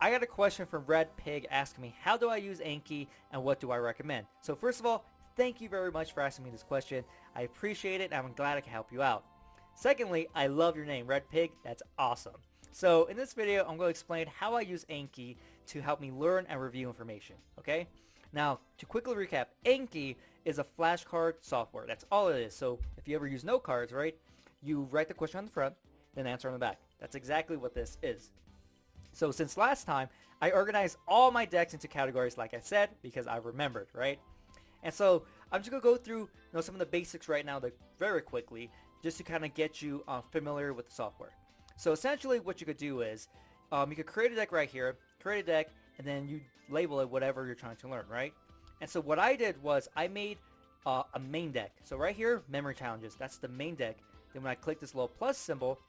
I got a question from Red Pig asking me, how do I use Anki and what do I recommend? So first of all, thank you very much for asking me this question. I appreciate it and I'm glad I can help you out. Secondly, I love your name, Red Pig. That's awesome. So in this video, I'm going to explain how I use Anki to help me learn and review information, okay? Now, to quickly recap, Anki is a flashcard software. That's all it is. So if you ever use note cards, right, you write the question on the front, then answer on the back. That's exactly what this is. So since last time, I organized all my decks into categories like I said because I remembered, right? And so I'm just going to go through some of the basics right now very quickly just to kind of get you familiar with the software. So essentially what you could do is you could create a deck right here, create a deck, and then you label it whatever you're trying to learn, right? And so what I did was I made a main deck. So right here, memory challenges, that's the main deck. Then when I click this little plus symbol,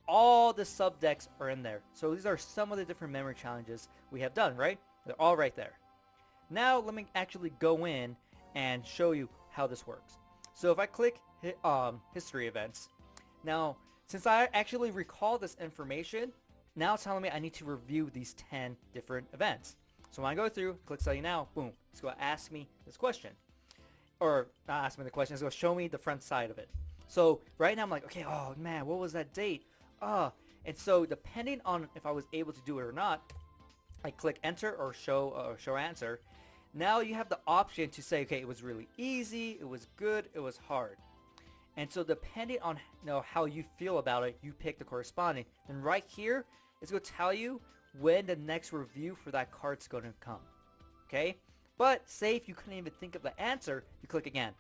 all the sub decks are in there. So these are some of the different memory challenges we have done, right? They're all right there. Now let me actually go in and show you how this works. So if I click history events, now since I actually recall this information, now it's telling me I need to review these 10 different events. So when I go through, click study now, boom, it's going to ask me this question. Or not ask me the question, it's going to show me the front side of it. So right now I'm like, okay, oh man, what was that date? And so depending on if I was able to do it or not, I click enter or show answer. Now you have the option to say, okay, it was really easy, it was good, it was hard. And so depending on how you feel about it, you pick the corresponding. And right here, it's going to tell you when the next review for that card's going to come. Okay? But say if you couldn't even think of the answer, you click again.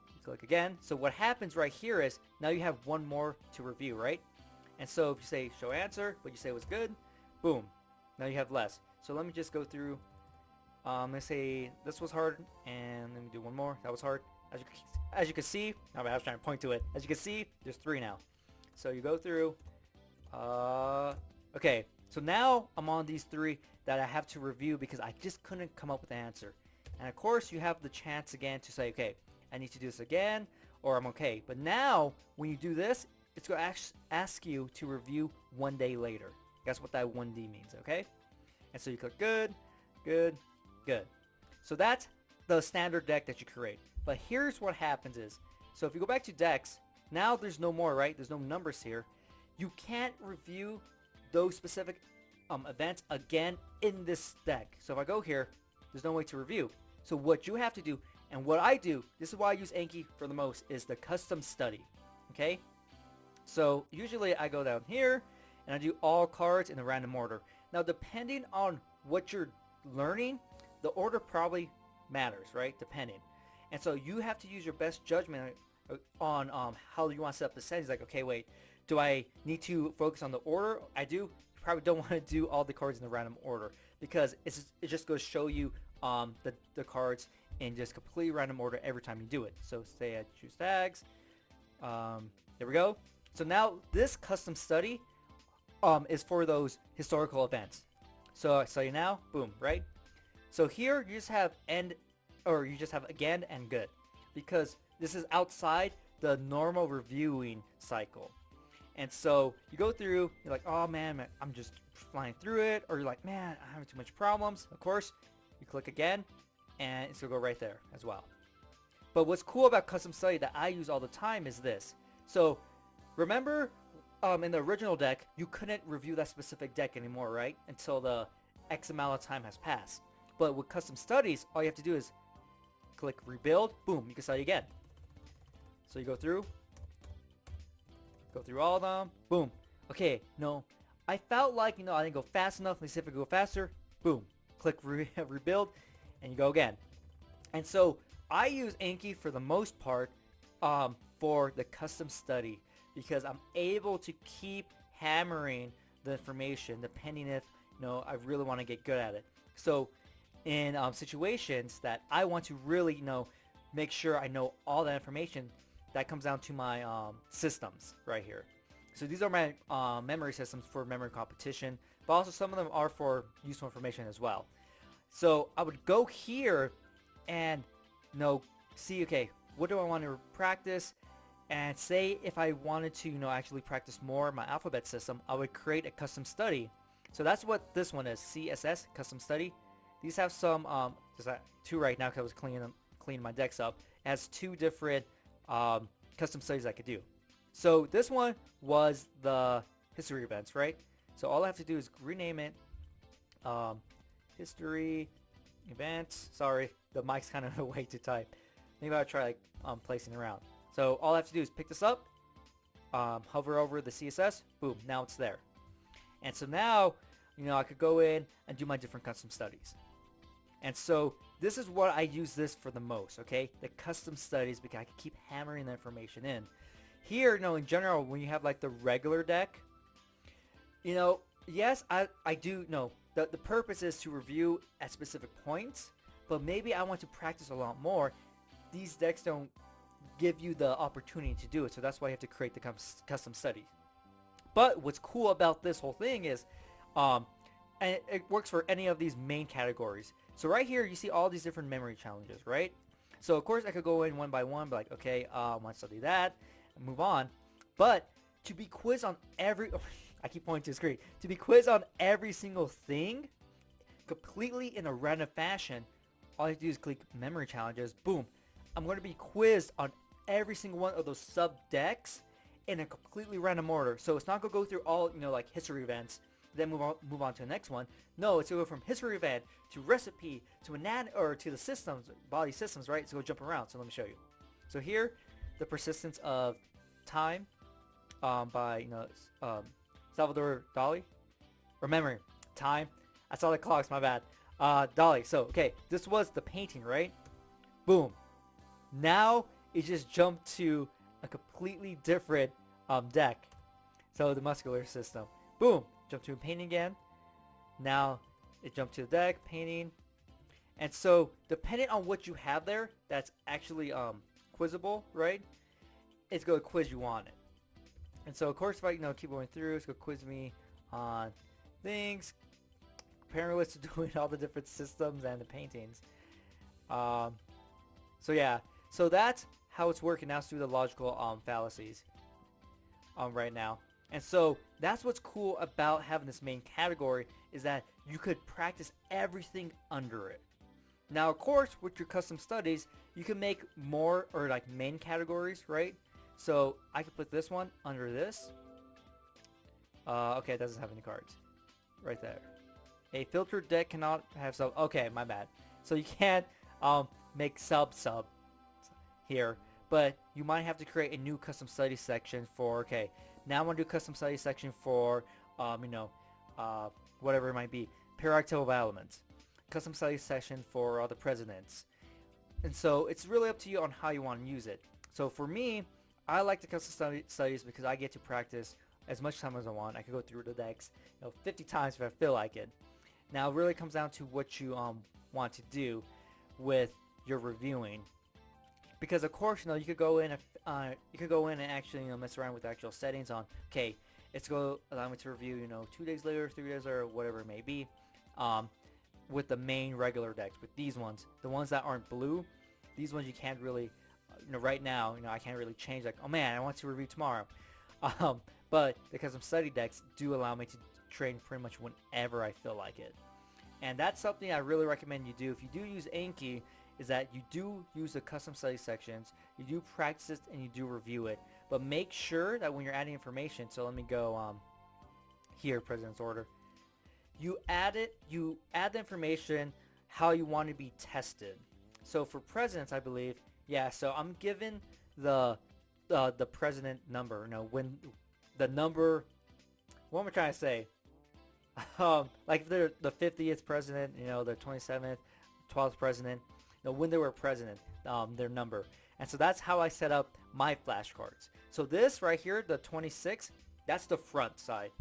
You click again. So what happens right here is now you have one more to review, right? And so if you say show answer, but you say it was good, boom. Now you have less. So let me just go through. Let's say this was hard, and let me do one more. That was hard. As you can see, I was trying to point to it. As you can see, there's 3 now. So you go through. Okay, so now I'm on these 3 that I have to review because I just couldn't come up with the answer. And of course, you have the chance again to say, okay, I need to do this again, or I'm okay. But now, when you do this, it's going to ask you to review 1 day later. That's what that 1D means, okay? And so you click good, good, good. So that's the standard deck that you create. But here's what happens is, so if you go back to decks, now there's no more, right? There's no numbers here. You can't review those specific events again in this deck. So if I go here, there's no way to review. So what you have to do, and what I do, this is why I use Anki for the most, is the custom study, okay? So usually I go down here and I do all cards in a random order. Now depending on what you're learning, the order probably matters, right? Depending. And so you have to use your best judgment on how you want to set up the settings. Like, okay, wait, do I need to focus on the order? I do. You probably don't want to do all the cards in the random order because it's just going to show you the cards in just completely random order every time you do it. So say I choose tags. There we go. So now this custom study is for those historical events. So I study now, boom, right? So here you just have again and good because this is outside the normal reviewing cycle. And so you go through, you're like, oh man, I'm just flying through it, or you're like, man, I'm having too much problems. Of course, you click again and it's gonna go right there as well. But what's cool about custom study that I use all the time is this. So remember in the original deck, you couldn't review that specific deck anymore, right? Until the X amount of time has passed. But with custom studies, all you have to do is click rebuild, boom, you can study again. So you go through all of them, boom. Okay, no, I felt like, I didn't go fast enough. Let me see if I can go faster. Boom, click rebuild, and you go again. And so I use Anki for the most part for the custom study because I'm able to keep hammering the information depending if, I really want to get good at it. So in situations that I want to really, make sure I know all that information, that comes down to my systems right here. So these are my memory systems for memory competition, but also some of them are for useful information as well. So I would go here and see, okay, what do I want to practice? And say if I wanted to, actually practice more my alphabet system, I would create a custom study. So that's what this one is, CSS, custom study. These have some, there's two right now because I was cleaning my decks up. It has two different custom studies I could do. So this one was the history events, right? So all I have to do is rename it history events. Sorry, the mic's kind of way to type. Maybe I'll try like placing it around. So all I have to do is pick this up, hover over the CSS, boom, now it's there. And so now, I could go in and do my different custom studies. And so this is what I use this for the most, okay? The custom studies, because I can keep hammering the information in. Here, in general, when you have like the regular deck, yes, I do know the purpose is to review at specific points, but maybe I want to practice a lot more. These decks don't give you the opportunity to do it, so that's why you have to create the custom studies. But what's cool about this whole thing is, and it works for any of these main categories. So right here, you see all these different memory challenges, right? So of course I could go in one by one, be like, okay, I want to study that, and move on. But to be quizzed on every, I keep pointing to the screen, to be quizzed on every single thing, completely in a random fashion, all I have to do is click memory challenges, boom. I'm going to be quizzed on every single one of those sub decks in a completely random order. So it's not going to go through all, like history events, then move on to the next one. No, it's going to go from history event to recipe to or to the systems, body systems, right? It's going to jump around. So let me show you. So here, the persistence of time by Salvador Dali, or memory, time. I saw the clocks, my bad. Dali. So okay, this was the painting, right? Boom. Now it just jumped to a completely different deck. So the muscular system. Boom. Jump to painting again. Now it jumped to the deck, painting. And so depending on what you have there, that's actually quizzable, right? It's going to quiz you on it. And so of course if I keep going through, it's going to quiz me on things, comparing lists to doing all the different systems and the paintings. So yeah, so that's how it's working now through the logical fallacies right now. And so that's what's cool about having this main category, is that you could practice everything under it. Now, of course, with your custom studies, you can make more or like main categories, right? So I could put this one under this. Okay, it doesn't have any cards. Right there. A filtered deck cannot have sub. Okay, my bad. So you can't make sub here, but you might have to create a new custom study section for, okay, now I'm going to do custom study section for, whatever it might be. Periodic table of elements. Custom study section for all the presidents. And so it's really up to you on how you want to use it. So for me, I like the custom studies because I get to practice as much time as I want. I can go through the decks 50 times if I feel like it. Now it really comes down to what you want to do with your reviewing. Because of course, you could go in and actually mess around with the actual settings on, okay, it's going to allow me to review 2 days later, 3 days later, whatever it may be, with the main regular decks. With these ones, the ones that aren't blue, these ones you can't really, right now, I can't really change, like, oh man, I want to review tomorrow. But the custom study decks do allow me to train pretty much whenever I feel like it. And that's something I really recommend you do. If you do use Anki, is that you do use the custom study sections, you do practice it, and you do review it. But make sure that when you're adding information, so let me go here, President's Order. You add the information how you want to be tested. So for presidents, I believe, yeah, so I'm given the president number, when the number, what am I trying to say? Like if they're the 50th president, the 27th, 12th president, when they were president, their number. And so that's how I set up my flashcards. So this right here, the 26, that's the front side.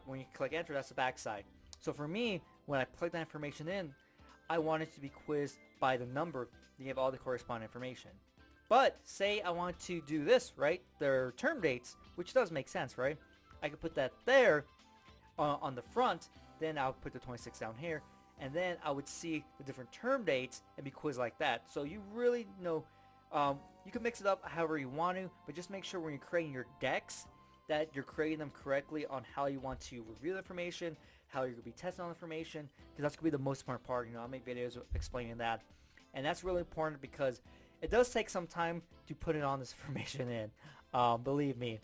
When you click enter, that's the back side. So for me, when I plug that information in, I want it to be quizzed by the number to give all the corresponding information. But say I want to do this, right? Their term dates, which does make sense, right? I could put that there on the front, then I'll put the 26 down here, and then I would see the different term dates and be quizzed like that. So you really you can mix it up however you want to, but just make sure when you're creating your decks that you're creating them correctly on how you want to review the information, how you're going to be testing on the information, because that's going to be the most important part. I make videos explaining that. And that's really important because it does take some time to put on this information in, believe me.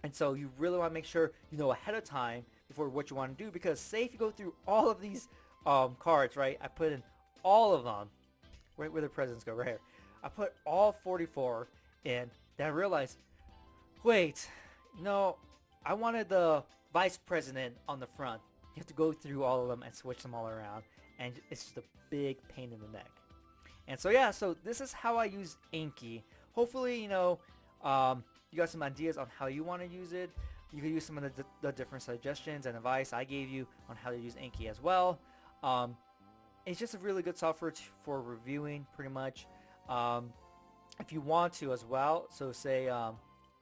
And so you really want to make sure you know ahead of time before what you want to do, because say if you go through all of these cards, right? I put in all of them, right where the presidents go, right here. I put all 44 in, then I realized, wait, no, I wanted the vice president on the front. You have to go through all of them and switch them all around, and it's just a big pain in the neck. And so yeah, so this is how I use Anki. Hopefully, you got some ideas on how you want to use it. You can use some of the different suggestions and advice I gave you on how to use Anki as well. It's just a really good software for reviewing, pretty much. If you want to as well, so say,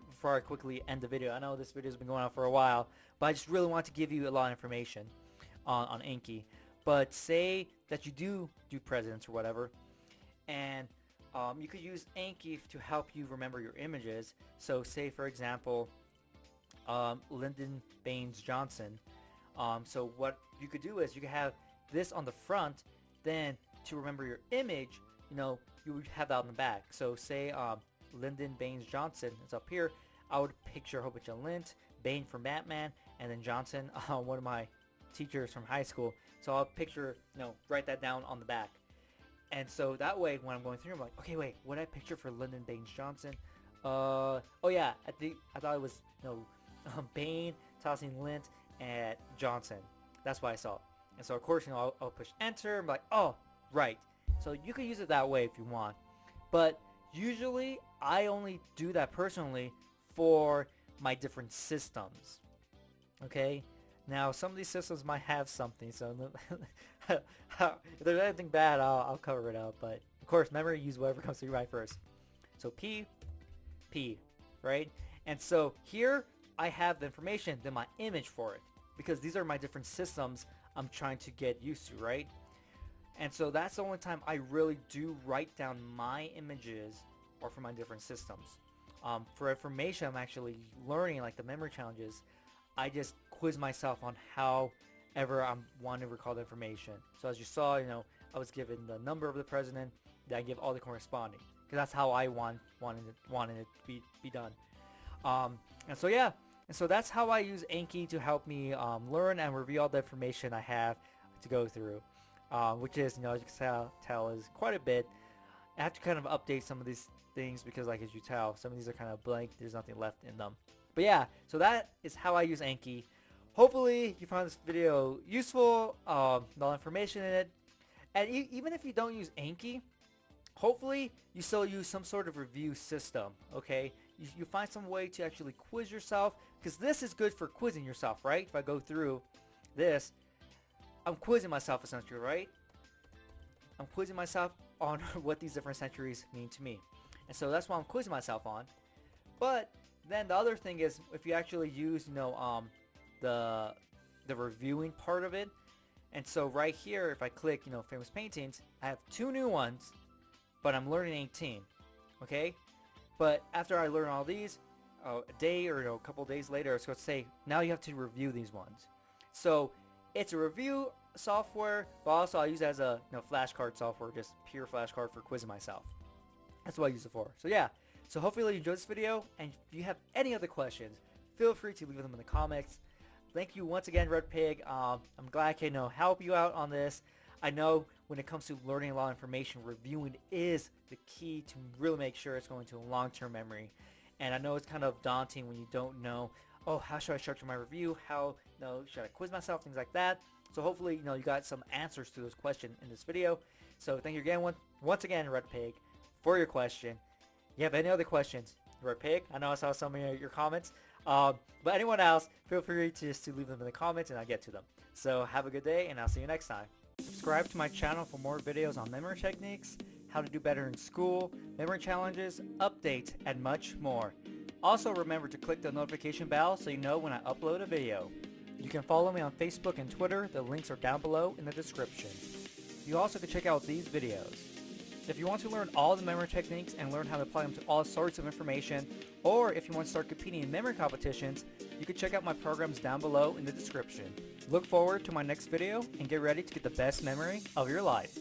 before I quickly end the video, I know this video has been going on for a while, but I just really want to give you a lot of information on Anki. But say that you do presidents or whatever, and you could use Anki to help you remember your images. So say, for example, Lyndon Baines Johnson. So what you could do is you could have this on the front, then to remember your image, you would have that on the back. So say Lyndon Baines Johnson is up here. I would picture a whole bunch of lint, Bane from Batman, and then Johnson, one of my teachers from high school. So I'll picture, write that down on the back. And so that way, when I'm going through, I'm like, okay, wait, what did I picture for Lyndon Baines Johnson? Oh yeah, I thought it was, Bane tossing lint at Johnson. That's what I saw. And so of course, I'll push enter. I'm like, oh, right. So you can use it that way if you want. But usually, I only do that personally for my different systems. Okay? Now, some of these systems might have something, so if there's anything bad, I'll cover it up. But of course, remember, use whatever comes to your mind first. So P, right? And so here I have the information, then my image for it, because these are my different systems I'm trying to get used to, right? And so that's the only time I really do write down my images or for my different systems. For information I'm actually learning, like the memory challenges, I just quiz myself on however I want to recall the information. So as you saw, I was given the number of the president, then I give all the corresponding, because that's how I wanted it to be done. And so yeah, and so that's how I use Anki to help me learn and review all the information I have to go through, which is, as you can tell, is quite a bit. I have to kind of update some of these things because, like, as you tell, some of these are kind of blank. There's nothing left in them. But yeah, so that is how I use Anki. Hopefully you found this video useful, all information in it. And even if you don't use Anki, hopefully you still use some sort of review system, okay? You find some way to actually quiz yourself, because this is good for quizzing yourself, right? If I go through this, I'm quizzing myself essentially, right? I'm quizzing myself on what these different centuries mean to me. And so that's what I'm quizzing myself on. But then the other thing is, if you actually use, the reviewing part of it. And so right here, if I click, famous paintings, I have 2 new ones, but I'm learning 18, okay? But after I learn all these, a day or a couple days later, it's going to say, now you have to review these ones. So it's a review software, but also I use it as a flashcard software, just pure flashcard for quizzing myself. That's what I use it for. So yeah, so hopefully you enjoyed this video, and if you have any other questions, feel free to leave them in the comments. Thank you once again, Red Pig. I'm glad I can help you out on this. I know when it comes to learning a lot of information, reviewing is the key to really make sure it's going to a long-term memory. And I know it's kind of daunting when you don't know, oh, how should I structure my review? How, should I quiz myself? Things like that. So hopefully, you got some answers to those questions in this video. So thank you again, once again, Red Pig, for your question. You have any other questions, Red Pig? I know I saw some of your comments. But anyone else, feel free to leave them in the comments and I'll get to them. So have a good day, and I'll see you next time. Subscribe to my channel for more videos on memory techniques, how to do better in school, memory challenges, updates, and much more. Also remember to click the notification bell so you know when I upload a video. You can follow me on Facebook and Twitter. The links are down below in the description. You also can check out these videos. If you want to learn all the memory techniques and learn how to apply them to all sorts of information, or if you want to start competing in memory competitions, you can check out my programs down below in the description. Look forward to my next video and get ready to get the best memory of your life.